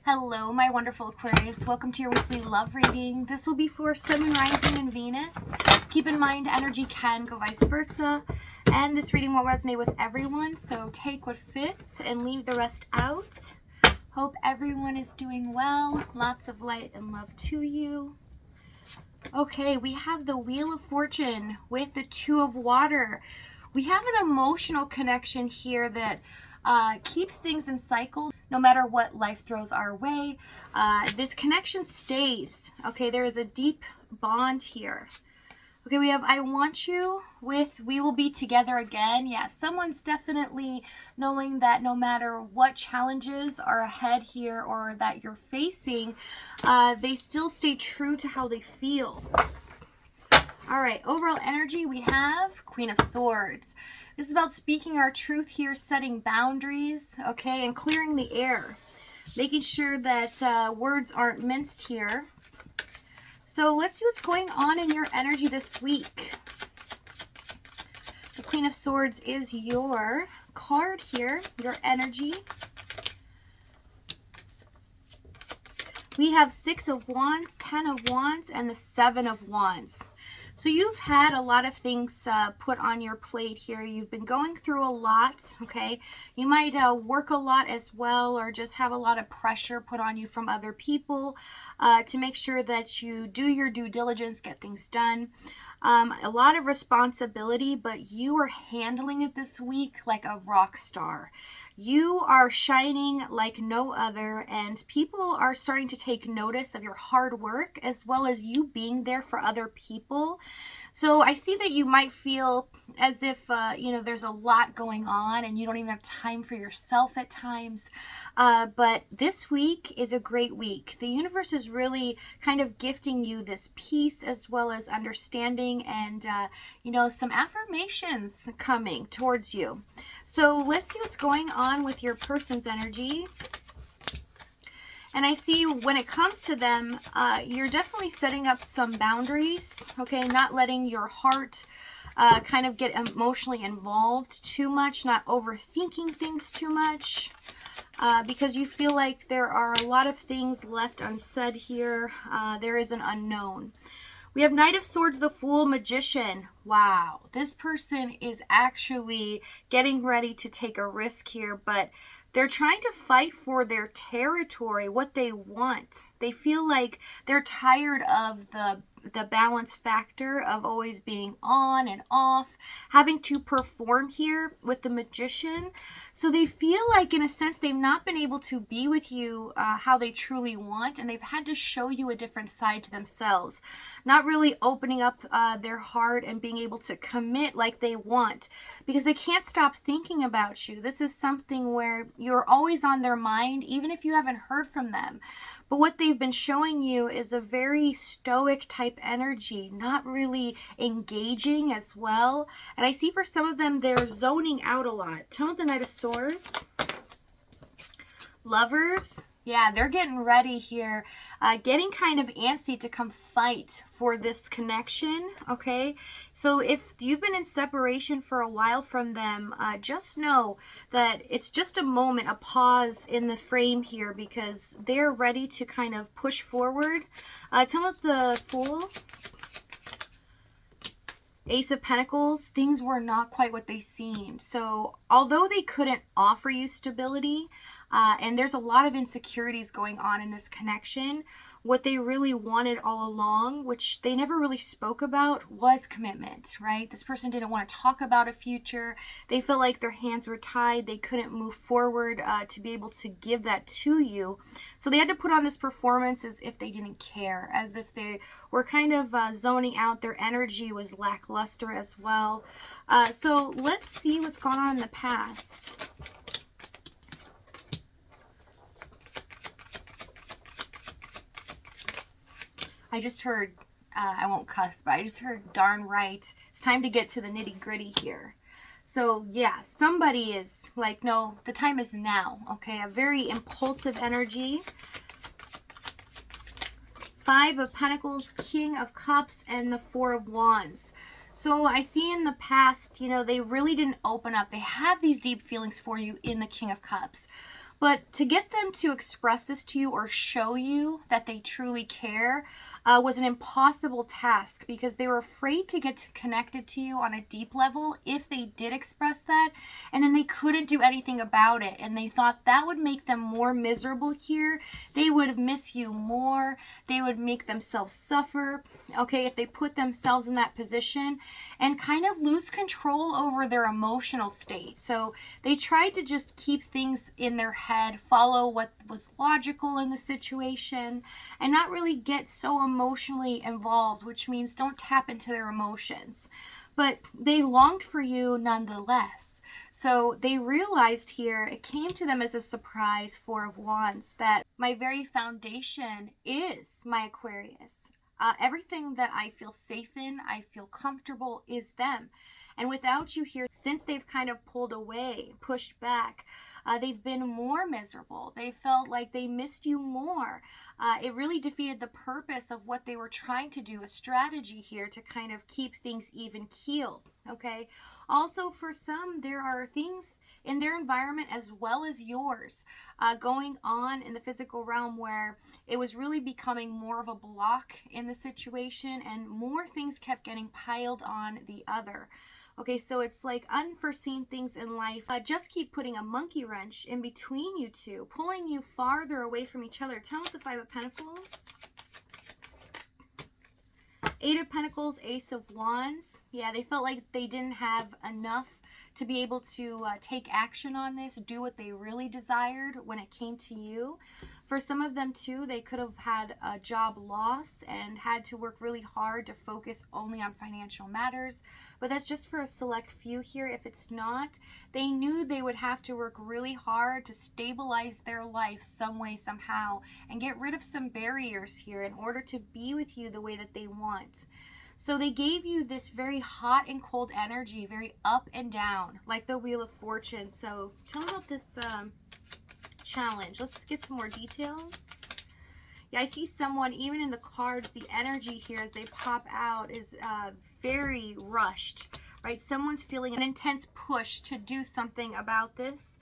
Hello, my wonderful Aquarius. Welcome to your weekly love reading. This will be for Sun, Moon, Rising, and Venus. Keep in mind, energy can go vice versa. And this reading won't resonate with everyone, so take what fits and leave the rest out. Hope everyone is doing well. Lots of light and love to you. Okay, we have the Wheel of Fortune with the Two of Water. We have an emotional connection here that keeps things in cycle no matter what life throws our way. This connection stays. Okay, there is a deep bond here. Okay, we have I want you with we will be together again. Yeah, someone's definitely knowing that no matter what challenges are ahead here or that you're facing, they still stay true to how they feel. All right, overall energy, we have Queen of Swords. This is about speaking our truth here, setting boundaries, okay, and clearing the air. Making sure that words aren't minced here. So let's see what's going on in your energy this week. The Queen of Swords is your card here, your energy. We have Six of Wands, 10 of Wands, and the Seven of Wands. So you've had a lot of things put on your plate here. You've been going through a lot, okay? You might work a lot as well, or just have a lot of pressure put on you from other people to make sure that you do your due diligence, get things done. A lot of responsibility, but you are handling it this week like a rock star. You are shining like no other, and people are starting to take notice of your hard work as well as you being there for other people. So I see that you might feel as if, there's a lot going on and you don't even have time for yourself at times. But this week is a great week. The universe is really kind of gifting you this peace as well as understanding and, some affirmations coming towards you. So let's see what's going on with your person's energy. And I see when it comes to them, you're definitely setting up some boundaries, okay? Not letting your heart kind of get emotionally involved too much, not overthinking things too much, because you feel like there are a lot of things left unsaid here. There is an unknown. We have Knight of Swords, the Fool, Magician. Wow, this person is actually getting ready to take a risk here, but they're trying to fight for their territory, what they want. They feel like they're tired of the balance factor of always being on and off, having to perform here with the Magician. So they feel like, in a sense, they've not been able to be with you how they truly want, and they've had to show you a different side to themselves. Not really opening up their heart and being able to commit like they want, because they can't stop thinking about you. This is something where you're always on their mind, even if you haven't heard from them. But what they've been showing you is a very stoic type energy, not really engaging as well. And I see for some of them, they're zoning out a lot. Tell me the Knight of Swords. Lovers. Yeah, they're getting ready here, getting kind of antsy to come fight for this connection, okay? So if you've been in separation for a while from them, just know that it's just a moment, a pause in the frame here, because they're ready to kind of push forward. Tell me the Fool. Ace of Pentacles, things were not quite what they seemed. So although they couldn't offer you stability, and there's a lot of insecurities going on in this connection, what they really wanted all along, which they never really spoke about, was commitment, right? This person didn't want to talk about a future. They felt like their hands were tied. They couldn't move forward to be able to give that to you. So they had to put on this performance as if they didn't care, as if they were kind of zoning out. Their energy was lackluster as well. So let's see what's gone on in the past. I just heard, I won't cuss, but I just heard darn right. It's time to get to the nitty gritty here. So yeah, somebody is like, no, the time is now, okay? A very impulsive energy. Five of Pentacles, King of Cups, and the Four of Wands. So I see in the past, they really didn't open up. They have these deep feelings for you in the King of Cups. But to get them to express this to you or show you that they truly care was an impossible task, because they were afraid to get connected to you on a deep level if they did express that, and then they couldn't do anything about it, and they thought that would make them more miserable here. They would miss you more. They would make themselves suffer, okay, if they put themselves in that position, and kind of lose control over their emotional state. So they tried to just keep things in their head, follow what was logical in the situation, and not really get so emotionally involved, which means don't tap into their emotions. But they longed for you nonetheless. So they realized here, it came to them as a surprise, Four of Wands, that my very foundation is my Aquarius. Everything that I feel safe in, I feel comfortable, is them. And without you here, since they've kind of pulled away, pushed back, they've been more miserable. They felt like they missed you more. It really defeated the purpose of what they were trying to do, a strategy here to kind of keep things even keeled, okay? Also, for some, there are things in their environment as well as yours going on in the physical realm where it was really becoming more of a block in the situation, and more things kept getting piled on the other. Okay, so it's like unforeseen things in life just keep putting a monkey wrench in between you two, pulling you farther away from each other. Tell us the Five of Pentacles. Eight of Pentacles, Ace of Wands. Yeah, they felt like they didn't have enough to be able to take action on this, do what they really desired when it came to you. For some of them too, they could have had a job loss and had to work really hard to focus only on financial matters. But that's just for a select few here. If it's not, they knew they would have to work really hard to stabilize their life some way, somehow, and get rid of some barriers here in order to be with you the way that they want. So they gave you this very hot and cold energy, very up and down, like the Wheel of Fortune. So tell me about this challenge. Let's get some more details. Yeah, I see someone, even in the cards, the energy here as they pop out is very rushed, right? Someone's feeling an intense push to do something about this.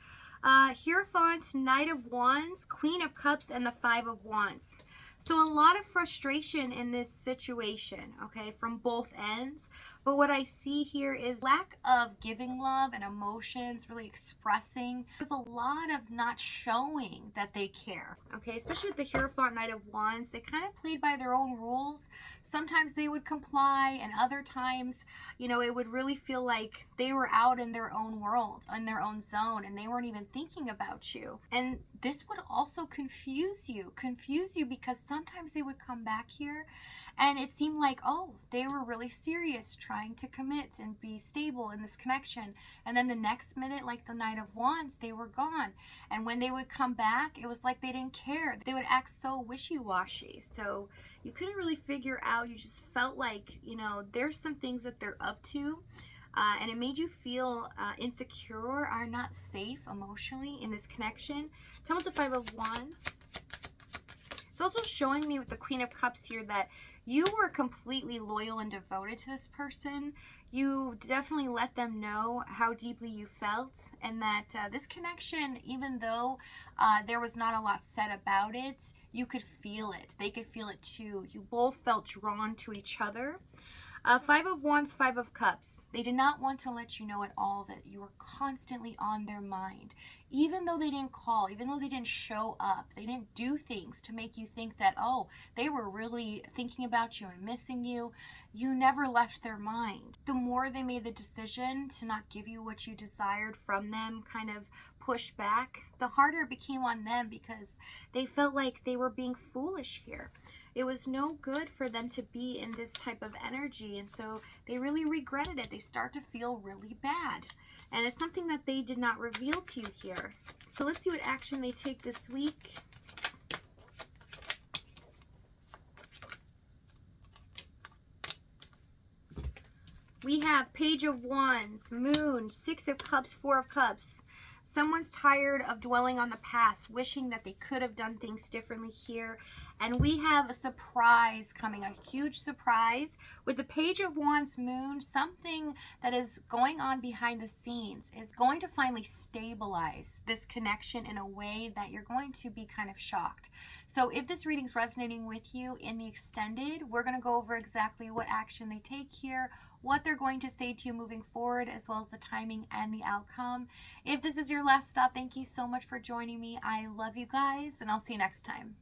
Hierophant, Knight of Wands, Queen of Cups, and the Five of Wands. So a lot of frustration in this situation, okay, from both ends. But what I see here is lack of giving love and emotions, really expressing. There's a lot of not showing that they care, okay, especially with the Hierophant, Knight of Wands. They kind of played by their own rules. Sometimes they would comply, and other times, you know, it would really feel like they were out in their own world, in their own zone, and they weren't even thinking about you. And this would also confuse you because sometimes they would come back here and it seemed like, oh, they were really serious, trying to commit and be stable in this connection. And then the next minute, like the Knight of Wands, they were gone. And when they would come back, it was like they didn't care. They would act so wishy-washy. So you couldn't really figure out. You just felt like, you know, there's some things that they're up to. And it made you feel insecure or not safe emotionally in this connection. Tell me what the Five of Wands. It's also showing me with the Queen of Cups here that you were completely loyal and devoted to this person. You definitely let them know how deeply you felt, and that this connection, even though there was not a lot said about it, you could feel it. They could feel it too. You both felt drawn to each other. Five of Wands, Five of Cups. They did not want to let you know at all that you were constantly on their mind. Even though they didn't call, even though they didn't show up, they didn't do things to make you think that, oh, they were really thinking about you and missing you. You never left their mind. The more they made the decision to not give you what you desired from them, kind of push back, the harder it became on them because they felt like they were being foolish here. It was no good for them to be in this type of energy, and so they really regretted it. They start to feel really bad, and it's something that they did not reveal to you here. So let's see what action they take this week. We have Page of Wands, Moon, Six of Cups, Four of Cups. Someone's tired of dwelling on the past, wishing that they could have done things differently here. And we have a surprise coming, a huge surprise. With the Page of Wands moon, something that is going on behind the scenes is going to finally stabilize this connection in a way that you're going to be kind of shocked. So if this reading's resonating with you in the extended, we're going to go over exactly what action they take here, what they're going to say to you moving forward, as well as the timing and the outcome. If this is your last stop, thank you so much for joining me. I love you guys, and I'll see you next time.